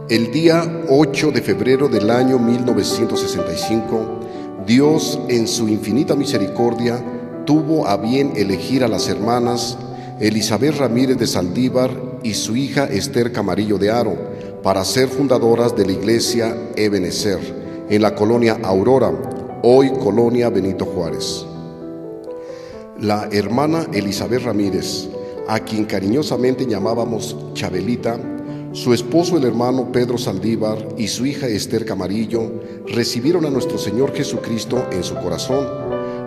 El día 8 de febrero del año 1965, Dios, en su infinita misericordia, tuvo a bien elegir a las hermanas Elizabeth Ramírez de Saldívar y su hija Esther Camarillo de Haro para ser fundadoras de la iglesia Ebenezer en la colonia Aurora, hoy colonia Benito Juárez. La hermana Elizabeth Ramírez, a quien cariñosamente llamábamos Chabelita, su esposo el hermano Pedro Saldívar y su hija Esther Camarillo recibieron a nuestro Señor Jesucristo en su corazón.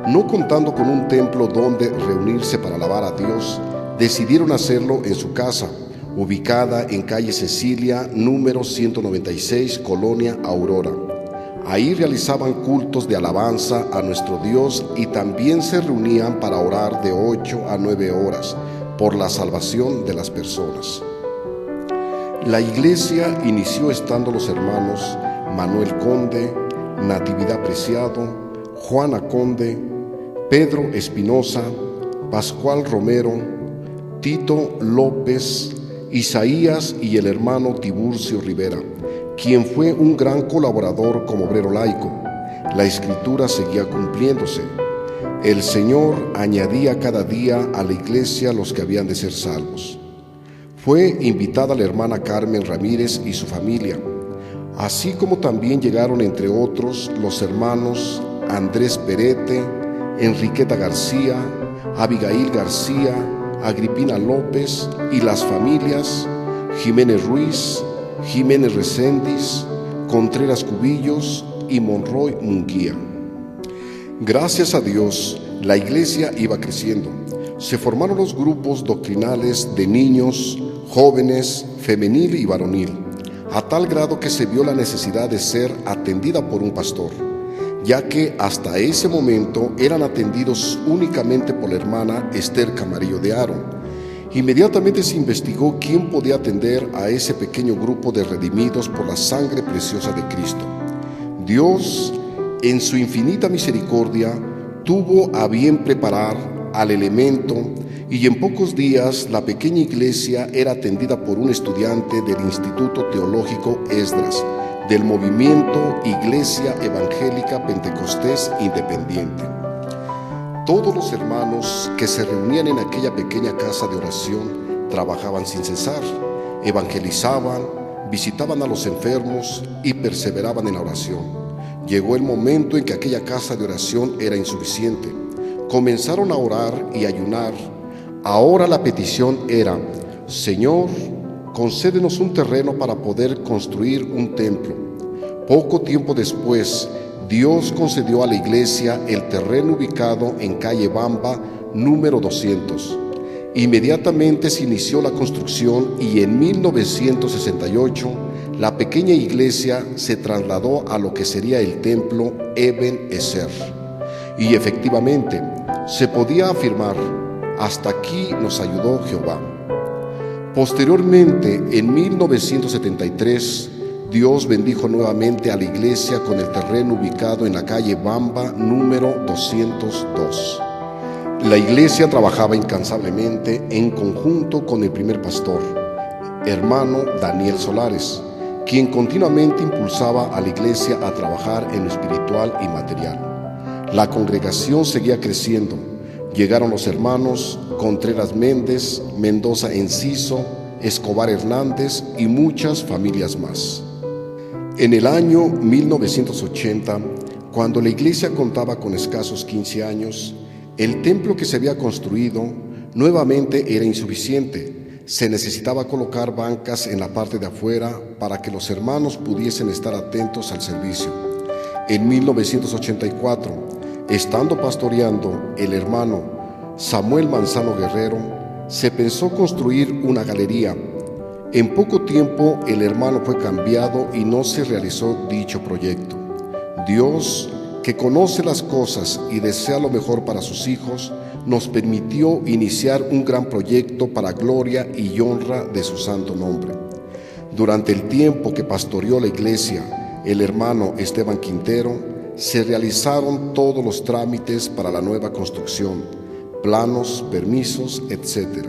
No contando con un templo donde reunirse para alabar a Dios, decidieron hacerlo en su casa, ubicada en calle Cecilia, número 196, colonia Aurora. Ahí realizaban cultos de alabanza a nuestro Dios y también se reunían para orar de 8 a 9 horas por la salvación de las personas. La iglesia inició estando los hermanos Manuel Conde, Natividad Preciado, Juana Conde, Pedro Espinosa, Pascual Romero, Tito López, Isaías y el hermano Tiburcio Rivera, quien fue un gran colaborador como obrero laico. La escritura seguía cumpliéndose. El Señor añadía cada día a la iglesia los que habían de ser salvos. Fue invitada la hermana Carmen Ramírez y su familia, así como también llegaron entre otros los hermanos Andrés Perete, Enriqueta García, Abigail García, Agripina López y las familias Jiménez Ruiz, Jiménez Reséndiz, Contreras Cubillos y Monroy Munguía. Gracias a Dios, la iglesia iba creciendo. Se formaron los grupos doctrinales de niños, jóvenes, femenil y varonil, a tal grado que se vio la necesidad de ser atendida por un pastor, ya que hasta ese momento eran atendidos únicamente por la hermana Esther Camarillo de Haro. Inmediatamente se investigó quién podía atender a ese pequeño grupo de redimidos por la sangre preciosa de Cristo. Dios, en su infinita misericordia, tuvo a bien preparar al elemento y en pocos días la pequeña iglesia era atendida por un estudiante del Instituto Teológico Esdras, del movimiento Iglesia Evangélica Pentecostés Independiente. Todos los hermanos que se reunían en aquella pequeña casa de oración trabajaban sin cesar, evangelizaban, visitaban a los enfermos y perseveraban en la oración. Llegó el momento en que aquella casa de oración era insuficiente. Comenzaron a orar y ayunar. Ahora la petición era: Señor, concédenos un terreno para poder construir un templo. Poco tiempo después, Dios concedió a la iglesia el terreno ubicado en calle Bamba, número 200. Inmediatamente se inició la construcción y en 1968 la pequeña iglesia se trasladó a lo que sería el templo Ebenezer. Y efectivamente, se podía afirmar: hasta aquí nos ayudó Jehová. Posteriormente, en 1973, Dios bendijo nuevamente a la iglesia con el terreno ubicado en la calle Bamba, número 202. La iglesia trabajaba incansablemente en conjunto con el primer pastor, hermano Daniel Solares, quien continuamente impulsaba a la iglesia a trabajar en lo espiritual y material. La congregación seguía creciendo. Llegaron los hermanos Contreras Méndez, Mendoza Enciso, Escobar Hernández y muchas familias más. En el año 1980, cuando la iglesia contaba con escasos 15 años, el templo que se había construido nuevamente era insuficiente. Se necesitaba colocar bancas en la parte de afuera para que los hermanos pudiesen estar atentos al servicio. En 1984, estando pastoreando el hermano Samuel Manzano Guerrero, se pensó construir una galería. En poco tiempo el hermano fue cambiado y no se realizó dicho proyecto. Dios, que conoce las cosas y desea lo mejor para sus hijos, nos permitió iniciar un gran proyecto para gloria y honra de su santo nombre. Durante el tiempo que pastoreó la iglesia el hermano Esteban Quintero, se realizaron todos los trámites para la nueva construcción, planos, permisos, etc.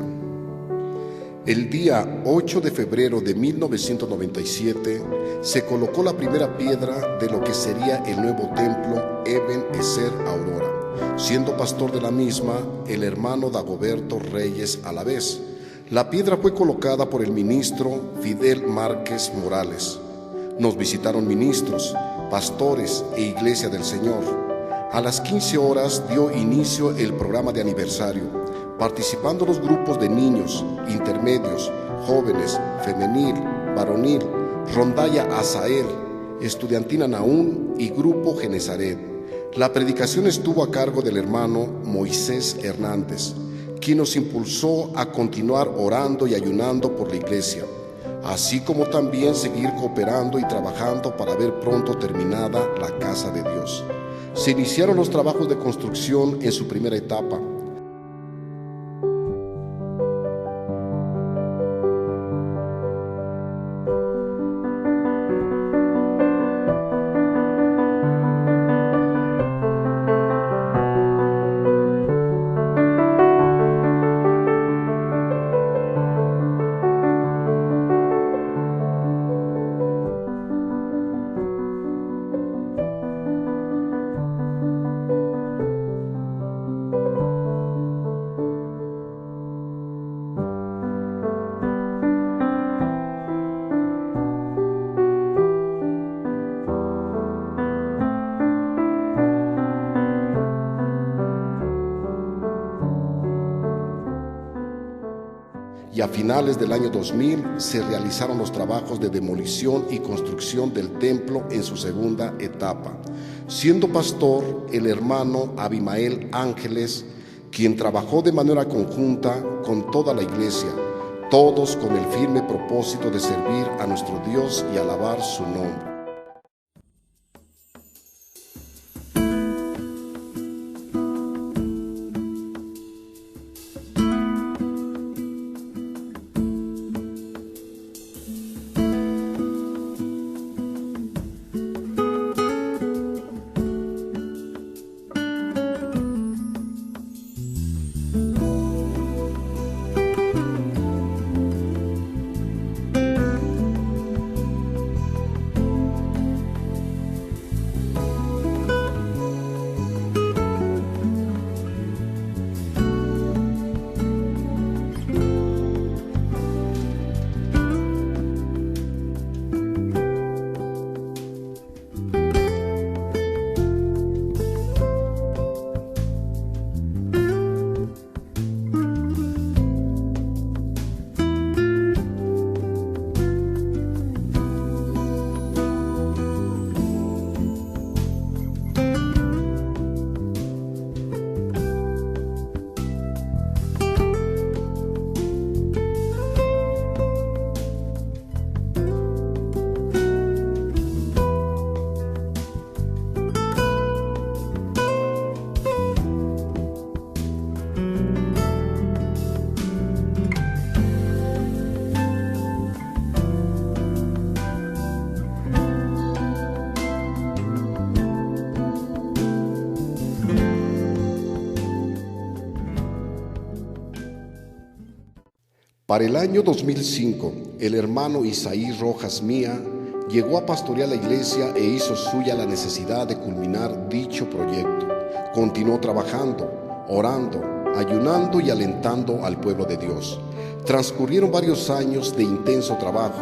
El día 8 de febrero de 1997 se colocó la primera piedra de lo que sería el nuevo templo Eben Ezer Aurora, siendo pastor de la misma el hermano Dagoberto Reyes Alavés. La piedra fue colocada por el ministro Fidel Márquez Morales. Nos visitaron ministros, pastores e Iglesia del Señor. A las 15 horas dio inicio el programa de aniversario, participando los grupos de niños, intermedios, jóvenes, femenil, varonil, rondalla Asael, estudiantina Naún y grupo Genezaret. La predicación estuvo a cargo del hermano Moisés Hernández, quien nos impulsó a continuar orando y ayunando por la iglesia, así como también seguir cooperando y trabajando para ver pronto terminada la casa de Dios. Se iniciaron los trabajos de construcción en su primera etapa. Y a finales del año 2000 se realizaron los trabajos de demolición y construcción del templo en su segunda etapa, siendo pastor el hermano Abimael Ángeles, quien trabajó de manera conjunta con toda la iglesia, todos con el firme propósito de servir a nuestro Dios y alabar su nombre. Para el año 2005, el hermano Isaí Rojas Mía llegó a pastorear la iglesia e hizo suya la necesidad de culminar dicho proyecto. Continuó trabajando, orando, ayunando y alentando al pueblo de Dios. Transcurrieron varios años de intenso trabajo,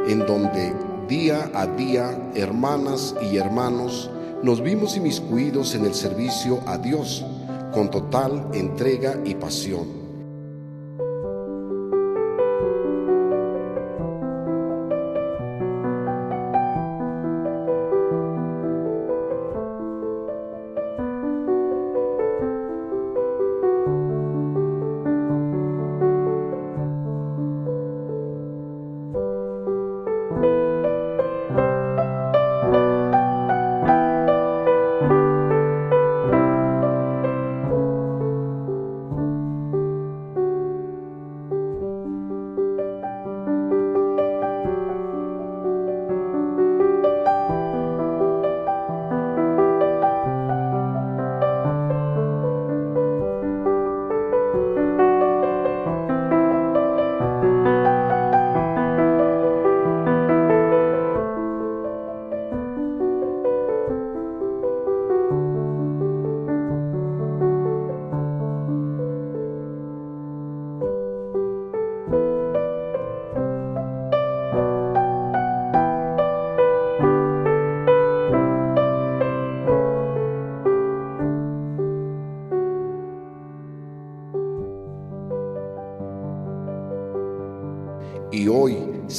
en donde día a día, hermanas y hermanos, nos vimos inmiscuidos en el servicio a Dios, con total entrega y pasión.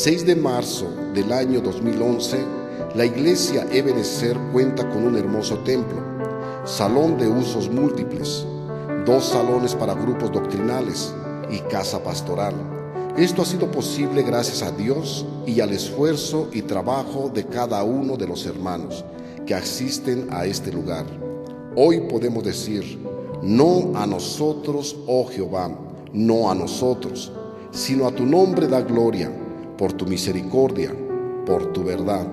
6 de marzo del año 2011, la iglesia Ebenezer cuenta con un hermoso templo, salón de usos múltiples, 2 salones para grupos doctrinales y casa pastoral. Esto ha sido posible gracias a Dios y al esfuerzo y trabajo de cada uno de los hermanos que asisten a este lugar. Hoy podemos decir: no a nosotros, oh Jehová, no a nosotros, sino a tu nombre da gloria, por tu misericordia, por tu verdad.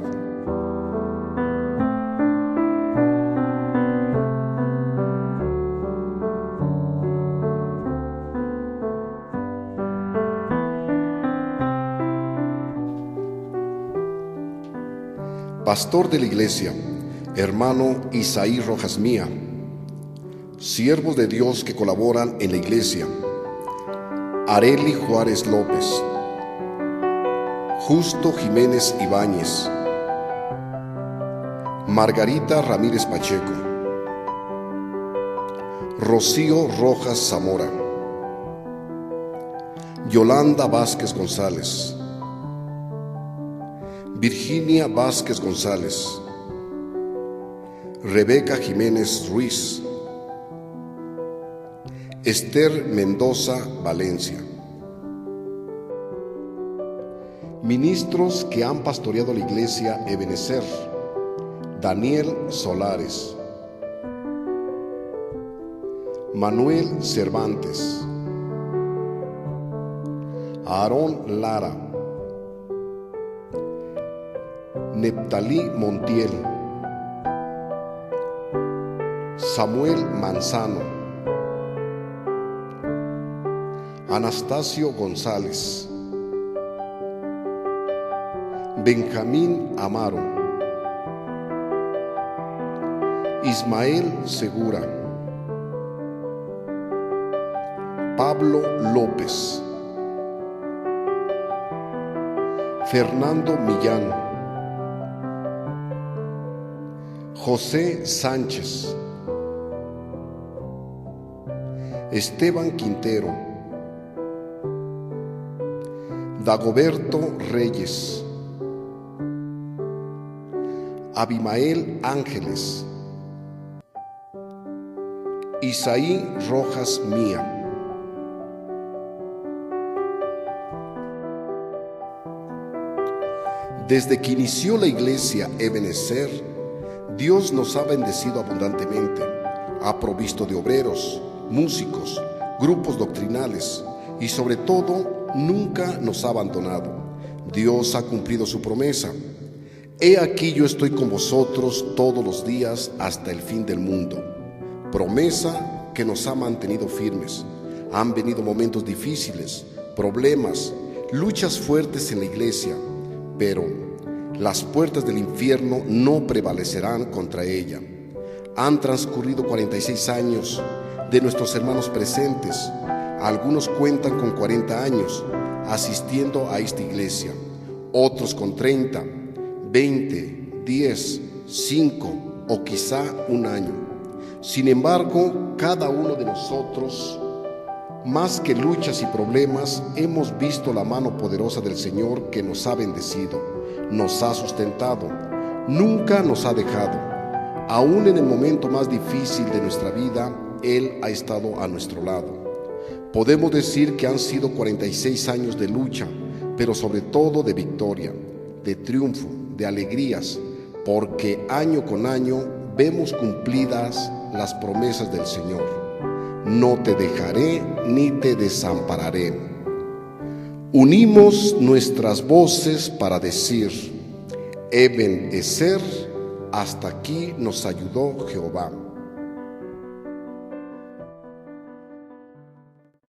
Pastor de la iglesia, hermano Isaí Rojas Mía, siervos de Dios que colaboran en la iglesia: Areli Juárez López, Justo Jiménez Ibáñez, Margarita Ramírez Pacheco, Rocío Rojas Zamora, Yolanda Vázquez González, Virginia Vázquez González, Rebeca Jiménez Ruiz, Esther Mendoza Valencia. Ministros que han pastoreado la iglesia Ebenezer: Daniel Solares, Manuel Cervantes, Aarón Lara, Neptalí Montiel, Samuel Manzano, Anastasio González, Benjamín Amaro, Ismael Segura, Pablo López, Fernando Millán, José Sánchez, Esteban Quintero, Dagoberto Reyes, Abimael Ángeles, Isaí Rojas Mía. Desde que inició la iglesia Ebenezer, Dios nos ha bendecido abundantemente. Ha provisto de obreros, músicos, grupos doctrinales y sobre todo nunca nos ha abandonado. Dios ha cumplido su promesa. He aquí yo estoy con vosotros todos los días hasta el fin del mundo. Promesa que nos ha mantenido firmes. Han venido momentos difíciles, problemas, luchas fuertes en la iglesia, pero las puertas del infierno no prevalecerán contra ella. Han transcurrido 46 años de nuestros hermanos presentes. Algunos cuentan con 40 años asistiendo a esta iglesia, otros con 30, 20, 10, 5 o quizá un año. Sin embargo, cada uno de nosotros, más que luchas y problemas, hemos visto la mano poderosa del Señor que nos ha bendecido, nos ha sustentado, nunca nos ha dejado. Aún en el momento más difícil de nuestra vida, Él ha estado a nuestro lado. Podemos decir que han sido 46 años de lucha, pero sobre todo de victoria, de triunfo, de alegrías, porque año con año vemos cumplidas las promesas del Señor. No te dejaré ni te desampararé. Unimos nuestras voces para decir: Ebenezer, hasta aquí nos ayudó Jehová.